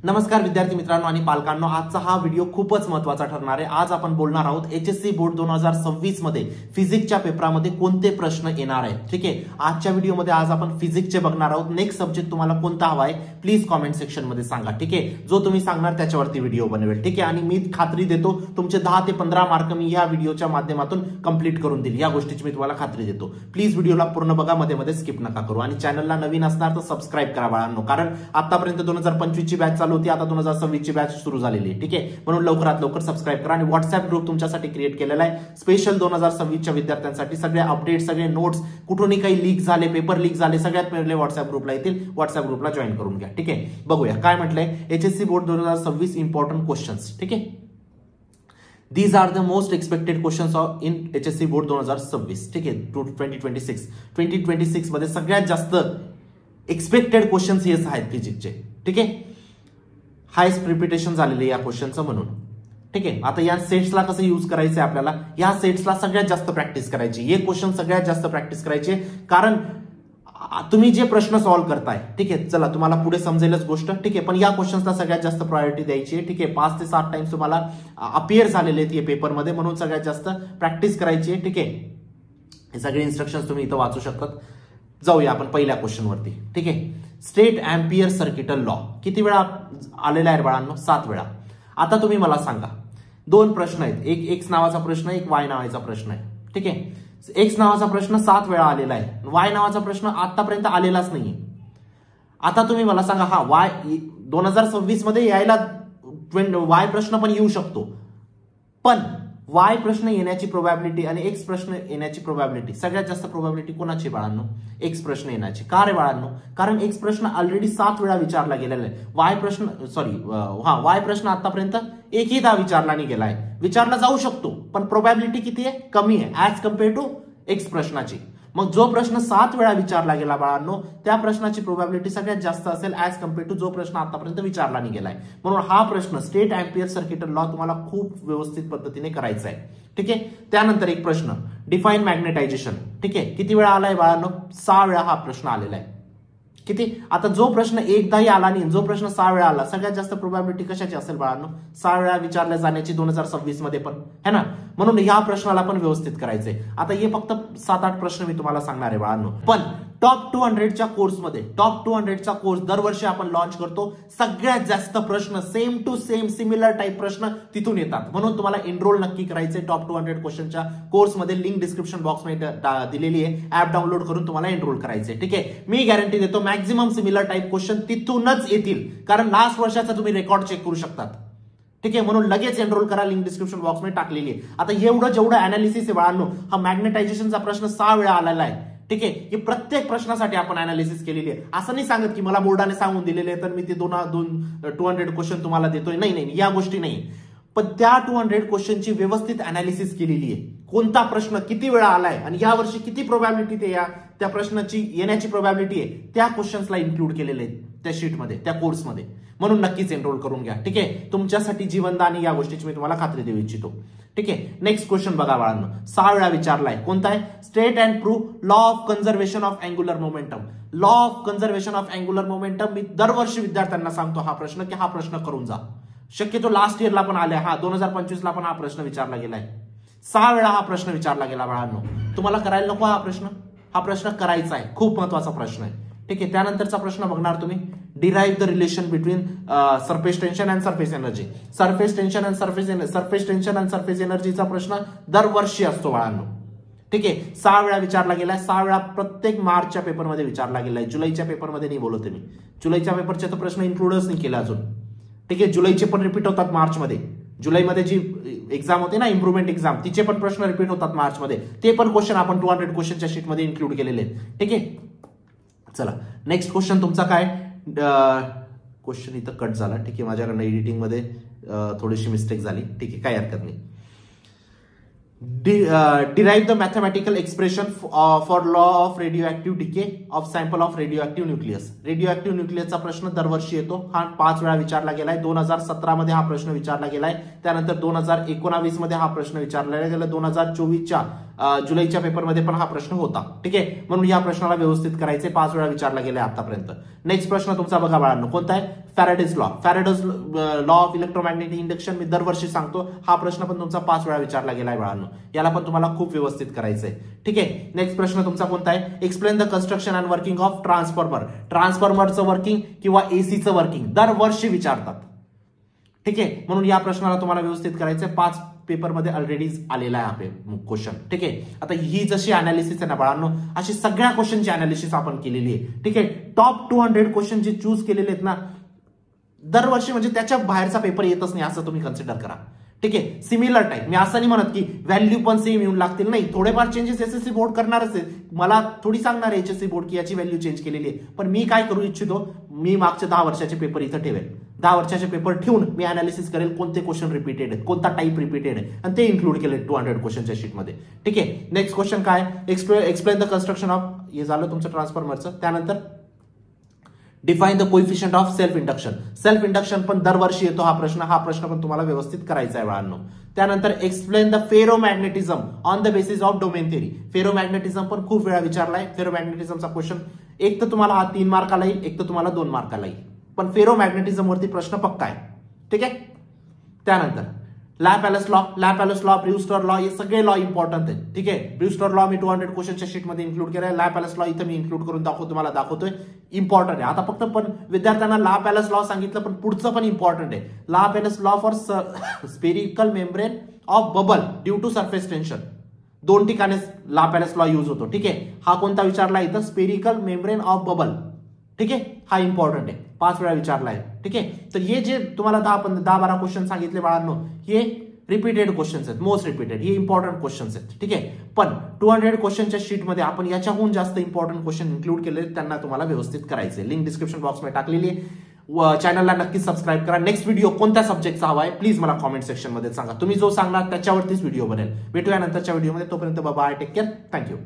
नमस्कार विद्यार्थी मित्रांनो आणि पालकांनो, आजचा हा व्हिडिओ खूपच महत्त्वाचा ठरणार आहे। आज आपण बोलणार आहोत एचएससी बोर्ड 2026 मध्ये फिजिक्सच्या पेपरामध्ये कोणते प्रश्न येणार आहेत। ठीक आहे, आजच्या व्हिडिओमध्ये आज आपण फिजिक्सचे बघणार आहोत। नेक्स्ट सब्जेक्ट तुम्हाला कोणता हवा आहे प्लीज कमेंट सेक्शन मध्ये सांगा। ठीक आहे, जो तुम्ही सांगणार त्याच्यावरती व्हिडिओ बनवेल। ठीक आहे, आणि मी खात्री देतो तुमचे 10 ते 15 मार्क मी या व्हिडिओच्या माध्यमातून कंप्लीट करून देईल। या गोष्टीची मी तुम्हाला खात्री देतो। प्लीज व्हिडिओला पूर्ण बघा, मध्ये मध्ये स्किप नका करू आणि चॅनलला नवीन असणार तर सबस्क्राइब करा बाळांनो, कारण आतापर्यंत 2025 ची बॅच होती, आता 2026 ची बॅच सुरू झालेली आहे। ठीक आहे, म्हणून लवकरात लवकर सबस्क्राइब करा आणि व्हॉट्सअप ग्रुप तुमच्यासाठी क्रिएट केलेला आहे स्पेशल 2026 च्या विद्यार्थ्यांसाठी। सगळे अपडेट, सगळे नोट्स, कुठूनही काही लीक झाले, पेपर लीक झाले, सगळ्यात पहिले व्हॉट्सअप ग्रुपला येतील। व्हॉट्सअप ग्रुपला जॉईन करून घ्या। ठीक आहे, बघूया काय म्हटलंय एचएससी बोर्ड 2026 इंपॉर्टंट क्वेश्चन्स। ठीक आहे, These are the most expected questions in HSC board 2026। ठीक आहे, 2026 मध्ये सगळ्यात जास्त एक्सपेक्टेड क्वेश्चन्स हेच आहेत फिजिक्सचे। ठीक आहे, हायस्ट प्रिपिटेशन झालेले या क्वेश्चनचं म्हणून। ठीक आहे, आता या सेट्सला कसं यूज करायचं आहे आपल्याला, या सेट्सला सगळ्यात जास्त प्रॅक्टिस करायची, हे क्वेश्चन सगळ्यात जास्त प्रॅक्टिस करायचे, कारण तुम्ही जे प्रश्न सॉल्व्ह करताय। ठीक आहे, चला तुम्हाला पुढे समजेलच गोष्ट। ठीक आहे, पण या क्वेश्चन्सला सगळ्यात जास्त प्रायोरिटी द्यायची आहे। ठीक आहे, 5 ते 7 टाइम्स तुम्हाला अपियर झालेले आहेत पेपरमध्ये, म्हणून सगळ्यात जास्त प्रॅक्टिस करायची आहे। ठीक आहे, हे सगळे इन्स्ट्रक्शन्स तुम्ही इथं वाचू शकतात। जाऊया आपण पहिल्या क्वेश्चन वरती। ठीक आहे, स्टेट अँपियर सर्किटल लॉ किती वेळा आलेला आहे बाळांनो? 7 वेळा। आता तुम्ही मला सांगा, 2 प्रश्न आहेत, एक एक्स नावाचा प्रश्न, एक वाय नावाचा प्रश्न आहे। ठीक आहे, एक्स नावाचा प्रश्न 7 वेळा आलेला आहे, वाय नावाचा प्रश्न आतापर्यंत आलेलाच नाहीये। आता तुम्ही मला सांगा, हा वाय 2026 मध्ये यायला वाय प्रश्न पण येऊ शकतो, पण वाय प्रश्न येण्याची प्रोबॅबिलिटी आणि एक्स प्रश्न येण्याची प्रोबॅबिलिटी, सगळ्यात जास्त प्रोबॅबिलिटी कोणाची बाळांनो? एक्स प्रश्न येण्याची। का रे बाळांनो? कारण एक्स प्रश्न ऑलरेडी 7 वेळा विचारला गेलेला आहे। वाय प्रश्न आतापर्यंत एकहीदा विचारला नाही गेलाय। विचारला जाऊ शकतो, पण प्रोबॅबिलिटी किती आहे? कमी आहे ऍज कम्पेअर टू एक्स प्रश्नाची। मग जो प्रश्न 7 वेळा विचारला गेला बाळांनो, त्या प्रश्नाची प्रोबॅबिलिटी सगळ्यात जास्त असेल ऍज कम्पेअर टू जो प्रश्न आतापर्यंत विचारला नाही गेलाय। म्हणून हा प्रश्न स्टेट अँपियर सर्किटल लॉ तुम्हाला खूप व्यवस्थित पद्धतीने करायचा आहे। ठीक आहे, त्यानंतर एक प्रश्न डिफाईन मॅग्नेटायझेशन। ठीक आहे, किती वेळा आलाय बाळांनो? 6 वेळा हा प्रश्न आलेला आहे। किती? आता जो प्रश्न एकदाही आला नाही, जो प्रश्न 6 वेळा आला, सगळ्यात जास्त प्रोबॅबिलिटी कशाची असेल बाळांनो? 6 वेळा विचारल्या जाण्याची 2026 मध्ये पण, है ना? म्हणून या प्रश्नाला पण व्यवस्थित करायचंय। आता हे फक्त 7-8 प्रश्न मी तुम्हाला सांगणार आहे बाळांनो, पण टॉप 200च्या कोर्समध्ये, टॉप 200चा कोर्स दरवर्षी आपण लॉन्च करतो। सगळ्यात जास्त प्रश्न same to same similar type प्रश्न तिथून येतात, म्हणून तुम्हाला एनरोल नक्की करायचे टॉप 200 क्वेश्चनच्या कोर्समध्ये। लिंक डिस्क्रिप्शन बॉक्समध्ये दिलेली आहे, ऍप डाउनलोड करून तुम्हाला एनरोल करायचे। ठीक आहे, मी गॅरंटी देतो मॅक्झिमम सिमिलर टाइप क्वेश्चन तिथूनच येतील, कारण लास्ट वर्षाचा तुम्ही रेकॉर्ड चेक करू शकतात। ठीक आहे, म्हणून लगेच एनरोल करा, लिंक डिस्क्रिप्शन बॉक्समध्ये टाकलेली आहे। आता जेवढं अनालिसिस आहे बाळांनो, हा मॅग्नेटायझेशनचा प्रश्न 6 वेळा आलेला आहे। ठीक आहे, ही प्रत्येक प्रश्नासाठी आपण अनालिसिस केलेली आहे। असं नाही सांगत की मला बोर्डाने सांगून दिलेले तर मी ते 200 क्वेश्चन तुम्हाला देतोय, नाही, या गोष्टी नाही। पण त्या 200 क्वेश्चनची व्यवस्थित अनालिसिस केलेली आहे, कोणता प्रश्न किती वेळा आलाय आणि या वर्षी किती प्रोबॅबिलिटी त्या प्रश्नाची येण्याची प्रोबॅबिलिटी आहे, त्या क्वेश्चन्सला इन्क्लूड केलेले आहेत त्या शीटमध्ये, त्या कोर्समध्ये। म्हणून नक्कीच एनरोल करून घ्या। ठीक आहे, तुमच्यासाठी जीवनदान या गोष्टीची मी तुम्हाला खात्री देऊ इच्छितो। ठीक आहे, नेक्स्ट क्वेश्चन बघा बाळांनो, 6 वेळा विचारलाय, कोणता आहे? State and prove law of conservation of angular momentum. Law of conservation of angular momentum मी दरवर्षी विद्यार्थ्यांना सांगतो हा प्रश्न, की हा प्रश्न करून जा। शक्यतो लास्ट इयरला पण आलाय, हा 2025 ला पण हा प्रश्न विचारला गेलाय। 6 वेळा हा प्रश्न विचारला गेला बाळांनो, तुम्हाला करायला नको हा प्रश्न? हा प्रश्न करायचा आहे, खूप महत्वाचा प्रश्न आहे। ठीक आहे, त्यानंतरचा प्रश्न बघणार तुम्ही, derive the relation between surface tension and surface energy. Surface tension and surface एनर्जीचा प्रश्न दरवर्षी असतो बाळांनो। ठीक आहे, 6 वेळा विचारला गेलाय, 6 वेळा प्रत्येक मार्चच्या पेपरमध्ये विचारला गेलाय। जुलैच्या पेपरमध्ये नाही बोलतोय मी, जुलैच्या पेपरचे तर प्रश्न इन्क्लूडच नाही केला अजून। ठीक आहे, जुलैचे पण रिपीट होतात मार्चमध्ये। जुलैमध्ये जी एक्झाम होते ना, इम्प्रुव्हमेंट एक्झाम, तिचे पण प्रश्न रिपीट होतात मार्चमध्ये, ते पण क्वेश्चन आपण 200 क्वेश्चनच्या शीटमध्ये इन्क्लूड केलेले आहेत। ठीक आहे, चला नेक्स्ट क्वेश्चन तुमचा काय? क्वेश्चन इथं कट झाला। ठीक आहे, माझ्याकडनं एडिटिंगमध्ये थोडीशी मिस्टेक झाली। ठीक आहे, काय हरकत नाही। derive the mathematical expression for law of radioactive decay of sample of radioactive nucleus। Radio न्यूक्लियसचा प्रश्न दरवर्षी येतो, हा 5 वेळा विचारला गेलाय। 2017 मध्ये हा प्रश्न विचारला गेलाय, त्यानंतर 2019 मध्ये हा प्रश्न विचारला गेला, 2024च्या जुलैच्या पेपरमध्ये पण हा प्रश्न होता. ठीक आहे, म्हणून या प्रश्नाला व्यवस्थित करायचे. 5 वेळा विचारला गेला आतापर्यंत. नेक्स्ट प्रश्न तुमचा बघा बाळांनो, कोणता आहे? Faraday's law. Faraday's law of electromagnetic induction मी दरवर्षी सांगतो. हा प्रश्न पण तुमचा 5 वेळा विचारला गेलाय बाळांनो. याला पण तुम्हाला खूप व्यवस्थित करायचंय. ठीक आहे, नेक्स्ट प्रश्न तुमचा कोणता आहे? Explain the construction and working of transformer. ट्रान्सफॉर्मरचं वर्किंग किंवा एसीचं वर्किंग दरवर्षी विचारतात. ठीक आहे, म्हणून या प्रश्नाला तुम्हाला व्यवस्थित करायचंय. 5 पेपरमध्ये ऑलरेडी आलेला आहे हा क्वेश्चन. ठीक आहे, आता ही जशी अनालिसिस आहे ना बाळांनो, अशी सगळ्या क्वेश्चनची अनालिसिस आपण केलेली आहे. ठीक आहे, टॉप 200 क्वेश्चन जे चूज केलेले आहेत ना दरवर्षी, म्हणजे त्याच्या बाहेरचा पेपर येतच नाही असं तुम्ही कन्सिडर करा. ठीक आहे, सिमिलर टाईप. मी असं नाही म्हणत की व्हॅल्यू पण सेम येऊन लागतील, नाही, थोडेफार चेंजेस एसएससी बोर्ड करणारच आहे. मला थोडी सांगणार आहे एचएससी बोर्ड की याची व्हॅल्यू चेंज केलेली आहे. पण मी काय करू इच्छितो, मी मागचे 10 वर्षाचे पेपर इथं ठेवेल. 10 वर्षाचे पेपर ठेवून मी अनालिसिस करेल कोणते क्वेश्चन रिपीटेड आहेत, कोणता टाईप रिपीटेड आहे, आणि ते इन्क्लूड केले 200 क्वेश्चनच्या शीटमध्ये. ठीक आहे, नेक्स्ट क्वेश्चन काय? एक्सप्लेन द कन्स्ट्रक्शन ऑफ, हे झालं तुमचं ट्रान्सफॉर्मरचं. त्यानंतर define the coefficient of self induction. Self induction पण दरवर्षी येतो हा प्रश्न. हा प्रश्न पण तुम्हाला व्यवस्थित करायचा आहे बाळांनो. त्यानंतर explain the ferromagnetism on the basis of domain theory. Ferromagnetism पण खूप वेळा विचारलाय. फेरोमॅग्नेटिझमचा क्वेश्चन एक तर तुम्हाला हा 3 मार्काला येईल, एक तर तुम्हाला 2 मार्काला येईल. पण फेरोमॅग्नेटिझम वरती प्रश्न पक्का आहे. ठीक आहे, त्यानंतर लॅपॅलेस लॉ, ब्रूस्टर लॉ, हे सगळे लॉ इम्पॉर्टंट आहेत. ठीक आहे, ब्रूस्टर लॉ मी 200 क्वेश्चनच्या शीटमध्ये इन्क्लूड केलाय. लॅपॅलेस लॉ इथं मी इन्क्लूड करून तुम्हाला दाखवतोय. इम्पॉर्टंट आहे. आता फक्त पण विद्यार्थ्यांना लॅपॅलेस लॉ सांगितलं, पण पुढचं पण इम्पॉर्टंट आहे. Laplace law for spherical membrane of bubble due to surface tension. 2 ठिकाणी लॅपॅलेस लॉ यूज होतो. ठीक आहे, हा कोणता विचारला इथं? Spherical membrane of bubble. ठीक आहे, हा इम्पॉर्टंट आहे, 5 वेळा विचारला आहे. ठीक आहे, तर हे जे तुम्हाला 10-12 क्वेश्चन सांगितले बाळांनो, हे रिपीटेड क्वेश्चन्स आहेत, मोस्ट रिपीटेड, हे इम्पॉर्टंट क्वेश्चन्स आहेत. ठीक आहे, पण 200 क्वेश्चनच्या शीटमध्ये आपण याच्याहून जास्त इम्पॉर्टंट क्वेश्चन इन्क्लूड केले, त्यांना तुम्हाला व्यवस्थित करायचे. लिंक डिस्क्रिप्शन बॉक्समध्ये टाकलेली आहे. चॅनलला नक्कीच सबस्क्राईब करा. नेक्स्ट व्हिडिओ कोणत्या सब्जेक्टचा हवा आहे प्लीज मला कॉमेंट सेक्शन मध्ये सांगा. तुम्ही जो सांगणार त्याच्यावरतीच व्हिडिओ बनेल. भेटूया नंतरच्या व्हिडिओमध्ये. तोपर्यंत बाय, टेक केअर, थँक्यू.